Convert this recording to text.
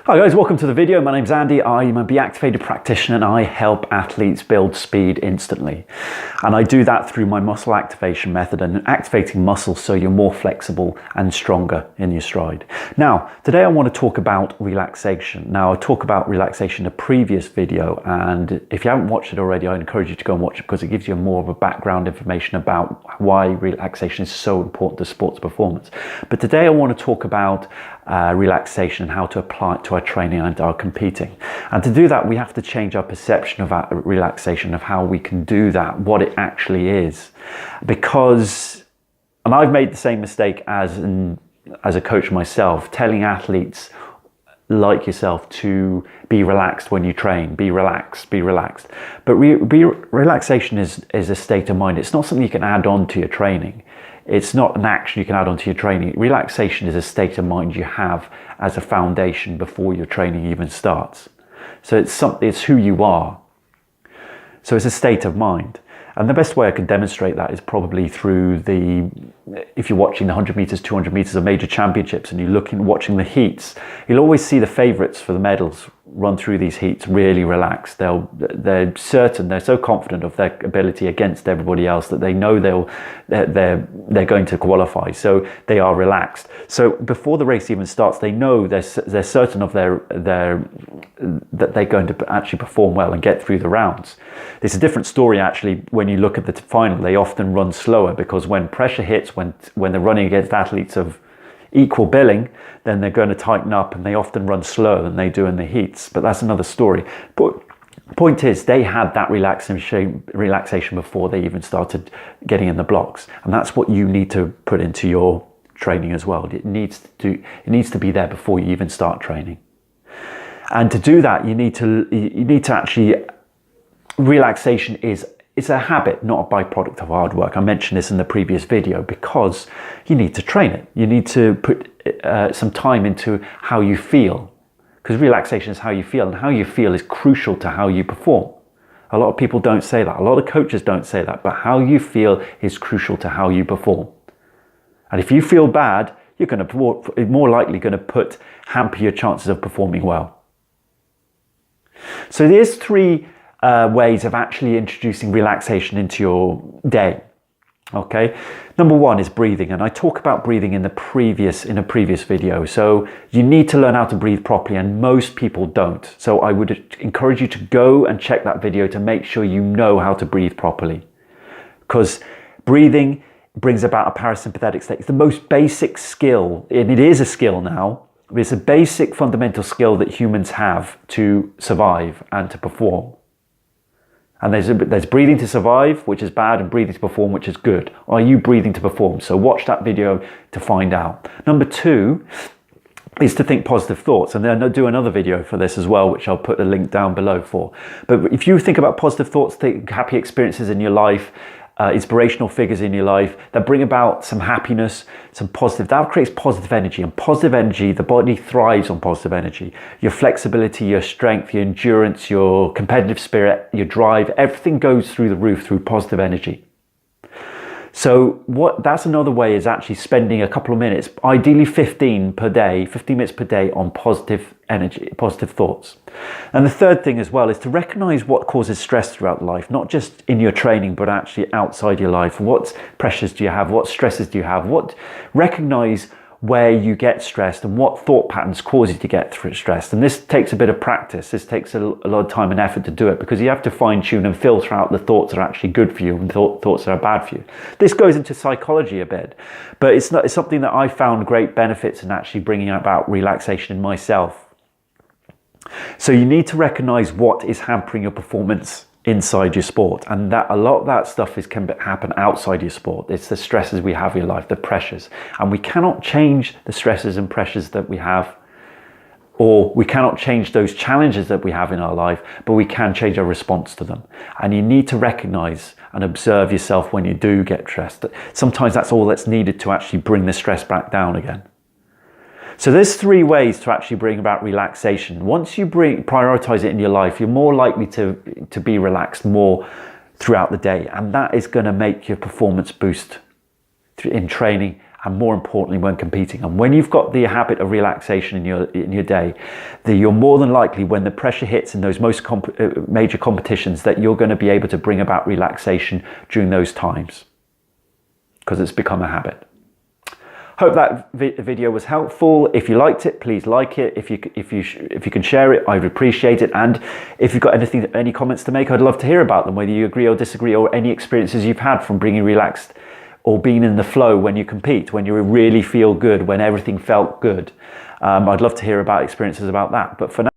Hi guys, welcome to the video. My name's Andy. I'm a Be Activated practitioner and I help athletes build speed instantly. And I do that through my muscle activation method and activating muscles so you're more flexible and stronger in your stride. Now, today I want to talk about relaxation. Now, I talk about relaxation in a previous video, and if you haven't watched it already, I encourage you to go and watch it because it gives you more of a background information about why relaxation is so important to sports performance. But today I want to talk about relaxation and how to apply it to our training and our competing. And to do that, we have to change our perception of our relaxation, of how we can do that, what it actually is. Because, and I've made the same mistake as a coach myself, telling athletes like yourself to be relaxed when you train, be relaxed, be relaxed. But relaxation is a state of mind. It's not something you can add on to your training. It's not an action you can add on to your training. Relaxation is a state of mind you have as a foundation before your training even starts. So it's who you are. So it's a state of mind. And the best way I can demonstrate that is probably through if you're watching the 100 meters, 200 meters of major championships and you're watching the heats, you'll always see the favorites for the medals run through these heats really relaxed. They're certain, they're so confident of their ability against everybody else that they know they're going to qualify. So they are relaxed. So before the race even starts, they know they're certain of that they're going to actually perform well and get through the rounds. It's a different story actually when you look at the final. They often run slower because when pressure hits, when they're running against athletes of equal billing, then they're going to tighten up and they often run slower than they do in the heats. But that's another story. But point is, they had that relaxation before they even started getting in the blocks. And that's what you need to put into your training as well. It needs to be there before you even start training. And to do that, you need to actually, relaxation it's a habit, not a byproduct of hard work. I mentioned this in the previous video because you need to train it. You need to put some time into how you feel, because relaxation is how you feel, and how you feel is crucial to how you perform. A lot of people don't say that. A lot of coaches don't say that, but how you feel is crucial to how you perform. And if you feel bad, you're more likely going to hamper your chances of performing well. So there's three ways of actually introducing relaxation into your day. Okay, number one is breathing, and I talk about breathing in a previous video. So you need to learn how to breathe properly, and most people don't. So I would encourage you to go and check that video to make sure you know how to breathe properly, because breathing brings about a parasympathetic state. It's the most basic skill, and it is a skill now. It's a basic fundamental skill that humans have to survive and to perform. And there's breathing to survive, which is bad, and breathing to perform, which is good. Are you breathing to perform? So watch that video to find out. Number two is to think positive thoughts. And then I'll do another video for this as well, which I'll put a link down below for. But if you think about positive thoughts, think happy experiences in your life, inspirational figures in your life that bring about some happiness, some positive, that creates positive energy. And positive energy, the body thrives on positive energy. Your flexibility, your strength, your endurance, your competitive spirit, your drive, everything goes through the roof through positive energy. So that's another way, is actually spending a couple of minutes, ideally 15 minutes per day on positive energy, positive thoughts. And the third thing as well is to recognize what causes stress throughout life, not just in your training, but actually outside your life. What pressures do you have? What stresses do you have? Recognize where you get stressed and what thought patterns cause you to get stressed. And this takes a bit of practice. This takes a lot of time and effort to do it, because you have to fine tune and filter out the thoughts that are actually good for you and thoughts that are bad for you. This goes into psychology a bit, but it's something that I found great benefits in actually bringing about relaxation in myself. So you need to recognize what is hampering your performance inside your sport, and that a lot of that stuff can happen outside your sport. It's the stresses we have in your life, the pressures, and we cannot change the stresses and pressures that we have, or we cannot change those challenges that we have in our life, but we can change our response to them. And you need to recognize and observe yourself when you do get stressed. Sometimes that's all that's needed to actually bring the stress back down again. So there's three ways to actually bring about relaxation. Once you prioritize it in your life, you're more likely to be relaxed more throughout the day. And that is going to make your performance boost in training and more importantly when competing. And when you've got the habit of relaxation in your day, you're more than likely, when the pressure hits in those most major competitions, that you're going to be able to bring about relaxation during those times, because it's become a habit. Hope that video was helpful. If you liked it, please like it. If you can share it, I'd appreciate it. And if you've got any comments to make, I'd love to hear about them, whether you agree or disagree, or any experiences you've had from being relaxed or being in the flow when you compete, when you really feel good, when everything felt good. I'd love to hear about experiences about that. But for now,